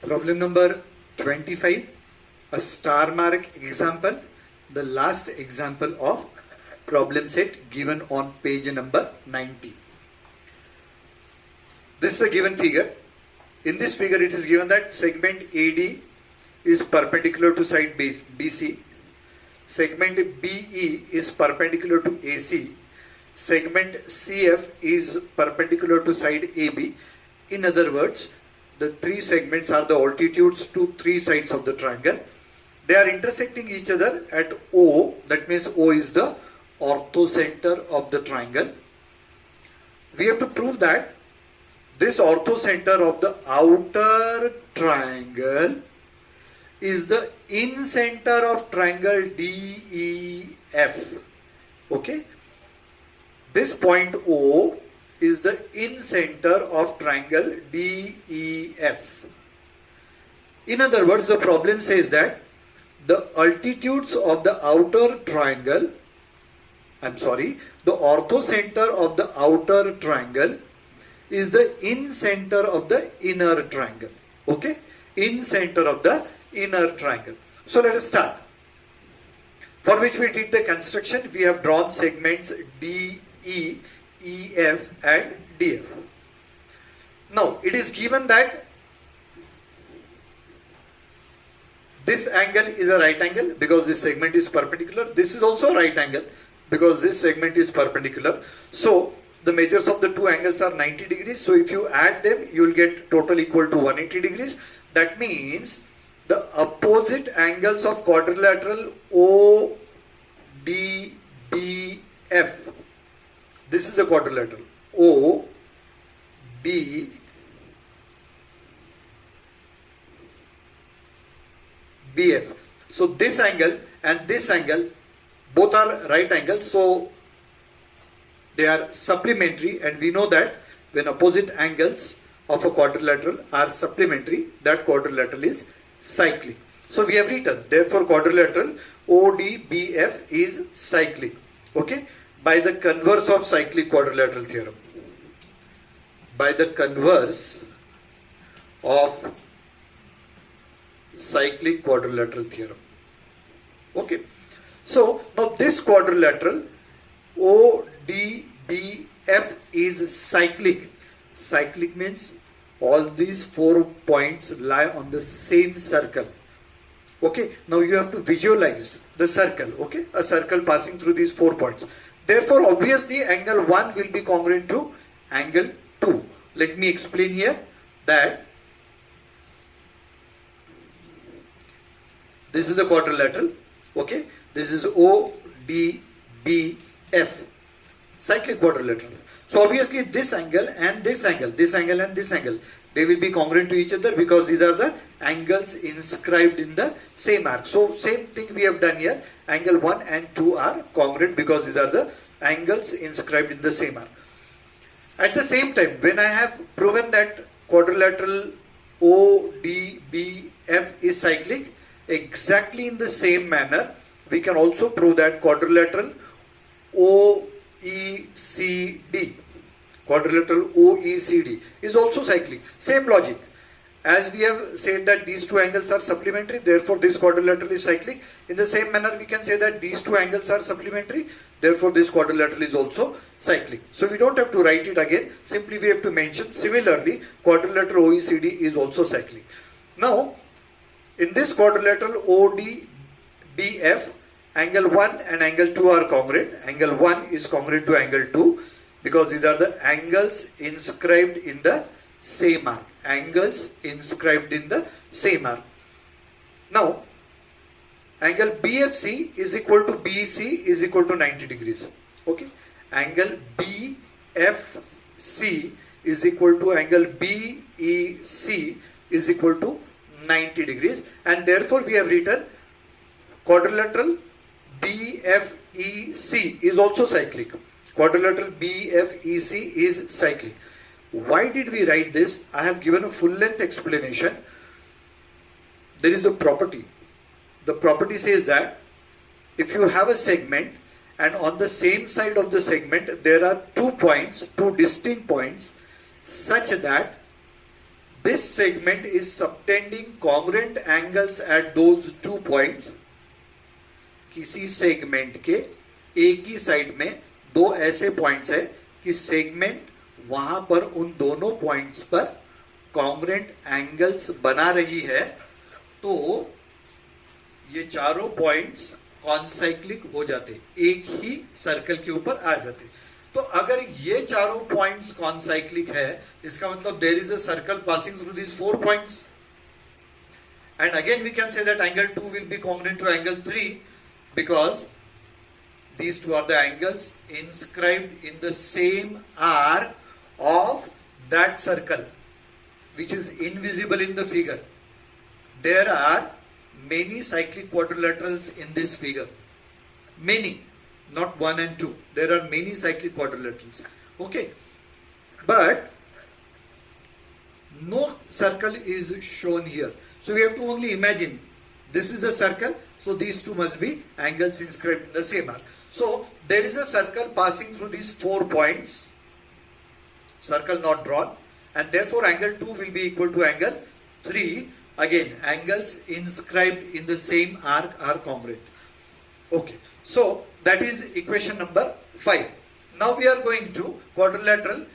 Problem number 25, a star mark example, the last example of problem set given on page number 90. This is the given figure. In this figure it is given that segment AD is perpendicular to side BC, segment BE is perpendicular to AC, segment CF is perpendicular to side AB. In other words, the three segments are the altitudes to three sides of the triangle. They are intersecting each other at O, that means O is the orthocenter of the triangle. We have to prove that this orthocenter of the outer triangle is the in-center of triangle DEF. Okay? This point O is the in-center of triangle DEF. In other words, the problem says that the altitudes of the outer triangle, the orthocenter of the outer triangle is the in-center of the inner triangle. Okay? In-center of the inner triangle. So let us start. For which we did the construction, we have drawn segments DE, EF and DF. Now it is given that this angle is a right angle because this segment is perpendicular. This is also a right angle because this segment is perpendicular. So the measures of the two angles are 90 degrees. So if you add them, you will get total equal to 180 degrees. That means the opposite angles of quadrilateral ODBF. This is a quadrilateral ODBF. So this angle and this angle both are right angles, so they are supplementary, and we know that when opposite angles of a quadrilateral are supplementary, that quadrilateral is cyclic. So we have written, therefore quadrilateral ODBF is cyclic. Okay? By the converse of cyclic quadrilateral theorem. By the converse of cyclic quadrilateral theorem. Okay. So now this quadrilateral ODBF is cyclic. Cyclic means all these 4 points lie on the same circle. Okay. Now you have to visualize the circle. Okay. A circle passing through these 4 points. Therefore, obviously, angle 1 will be congruent to angle 2. Let me explain here that this is a quadrilateral. Okay. This is ODBF. Cyclic quadrilateral. So, obviously, this angle and this angle, this angle and this angle, they will be congruent to each other because these are the angles inscribed in the same arc. So same thing we have done here. Angle 1 and 2 are congruent because these are the angles inscribed in the same arc. At the same time, when I have proven that quadrilateral ODBF is cyclic, exactly in the same manner, we can also prove that quadrilateral OECD is also cyclic. Same logic. As we have said that these two angles are supplementary, therefore this quadrilateral is cyclic. In the same manner, we can say that these two angles are supplementary, therefore this quadrilateral is also cyclic. So we don't have to write it again. Simply we have to mention similarly quadrilateral OECD is also cyclic. Now, in this quadrilateral ODBF, angle 1 and angle 2 are congruent. Angle 1 is congruent to angle 2 because these are the angles inscribed in the same arc. Angles inscribed in the same arc. Now, angle BFC is equal to BC is equal to 90 degrees. Okay. Angle BFC is equal to angle BEC is equal to 90 degrees, and therefore we have written quadrilateral BFEC is also cyclic. Quadrilateral BFEC is cyclic. Why did we write this? I have given a full-length explanation. There is a property. The property says that if you have a segment and on the same side of the segment there are 2 points, 2 distinct points, such that This segment is subtending congruent angles at those 2 points. किसी segment के एक ही side में दो ऐसे points है कि segment वहां पर उन दोनों पॉइंट्स पर कॉन्ग्रुएंट एंगल्स बना रही है, तो ये चारों पॉइंट्स कॉन्साइक्लिक हो जाते, एक ही सर्कल के ऊपर आ जाते. तो अगर ये चारों पॉइंट्स कॉन्साइक्लिक है, इसका मतलब there is a circle passing through this 4 points. And again we can say that angle 2 will be congruent to angle 3 because these two are the angles inscribed in the same arc of that circle which is invisible in the figure. There are many cyclic quadrilaterals in this figure. Many, not 1 and 2. There are many cyclic quadrilaterals. Okay. But no circle is shown here. So we have to only imagine this is a circle. So these two must be angles inscribed in the same arc. So there is a circle passing through these 4 points. Circle not drawn. And therefore angle 2 will be equal to angle 3. Again, angles inscribed in the same arc are congruent. Okay. So that is equation number 5. Now we are going to quadrilateral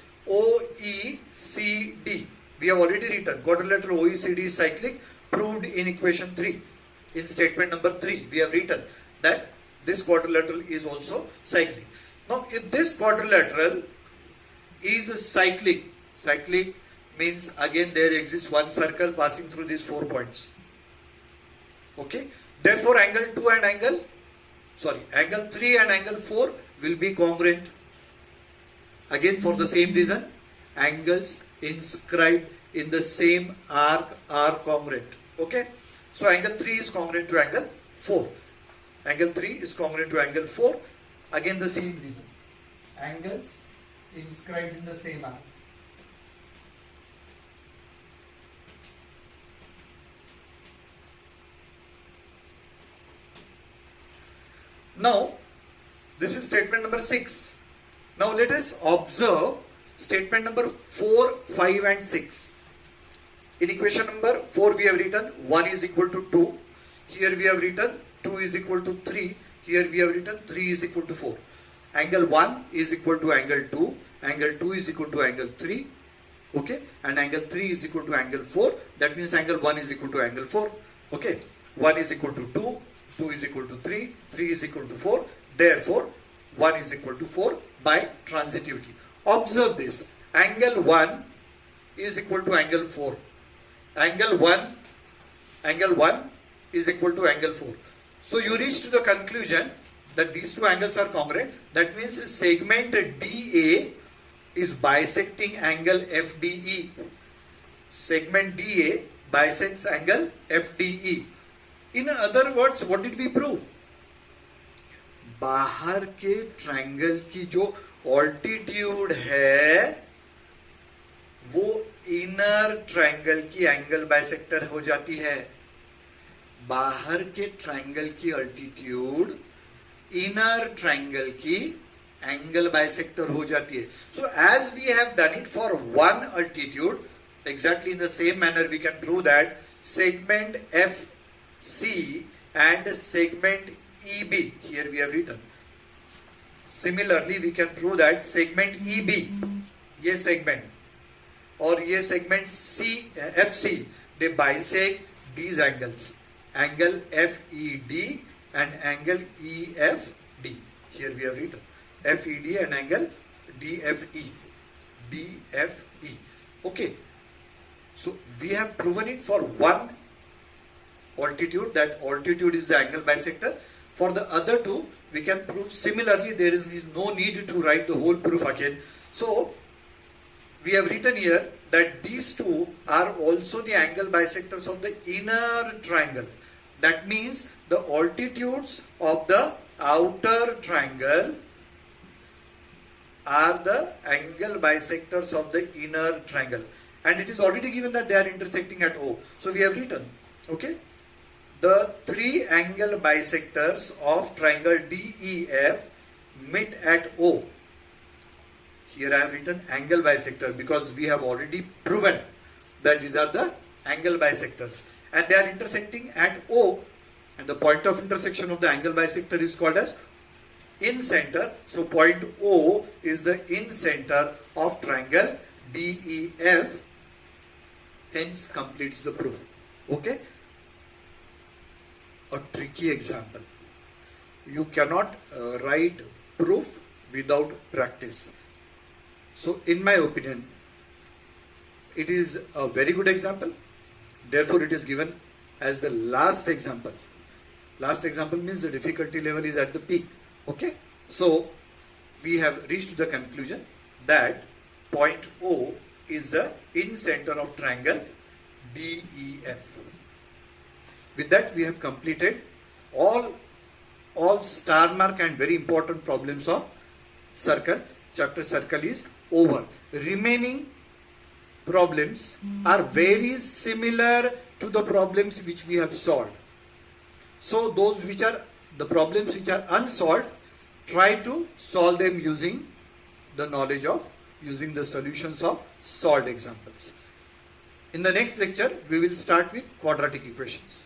OECD. We have already written quadrilateral OECD is cyclic, proved in equation 3. In statement number 3, we have written that this quadrilateral is also cyclic. Now, if this quadrilateral is cyclic means again there exists one circle passing through these 4 points. Okay. Therefore, angle 3 and angle 4 will be congruent. Again, for the same reason, angles inscribed in the same arc are congruent. Okay. So angle 3 is congruent to angle 4. Angle 3 is congruent to angle 4. Again the same reason. Angles inscribed in the same arc. Now, this is statement number 6. Now let us observe statement number 4, 5 and 6. In equation number 4 we have written 1 is equal to 2. Here we have written 2 is equal to 3. Here we have written 3 is equal to 4. Angle 1 is equal to angle 2. Angle 2 is equal to angle 3. Okay. And angle 3 is equal to angle 4. That means angle 1 is equal to angle 4. Okay. 1 is equal to 2. 2 is equal to 3. 3 is equal to 4. Therefore, 1 is equal to 4 by transitivity. Observe this. Angle 1 is equal to angle 4. Angle 1 is equal to angle 4. So you reach to the conclusion that these two angles are congruent. That means segment DA is bisecting angle FDE. Segment DA bisects angle FDE. In other words, what did we prove? बाहर के triangle की जो altitude है वो inner triangle की angle bisector हो जाती है. बाहर के ट्रायंगल की ऑल्टीट्यूड इनर ट्रायंगल की एंगल बाइसेक्टर हो जाती है. So as we have done it for one altitude, exactly in the same manner we can prove that segment FC and segment EB, here we have written. Similarly we can prove that segment EB, ये segment और ये segment FC, they bisect these angles, angle FED and angle EFD. Here we have written FED and angle DFE. Okay. So we have proven it for one altitude, that altitude is the angle bisector. For the other two, we can prove similarly. There is no need to write the whole proof again. So we have written here that these two are also the angle bisectors of the inner triangle. That means the altitudes of the outer triangle are the angle bisectors of the inner triangle. And it is already given that they are intersecting at O. So we have written, okay, the three angle bisectors of triangle DEF meet at O. Here I have written angle bisector because we have already proven that these are the angle bisectors, and they are intersecting at O, and the point of intersection of the angle bisector is called as in-center. So point O is the in-center of triangle DEF, hence completes the proof. Okay? A tricky example. You cannot write proof without practice. So in my opinion, it is a very good example. Therefore, it is given as the last example. Last example means the difficulty level is at the peak. Okay? So we have reached to the conclusion that point O is the in-center of triangle DEF. With that, we have completed all star mark and very important problems of circle. Chapter circle is over. Remaining problems are very similar to the problems which we have solved. So those which are the problems which are unsolved, try to solve them using the knowledge of using the solutions of solved examples. In the next lecture, we will start with quadratic equations.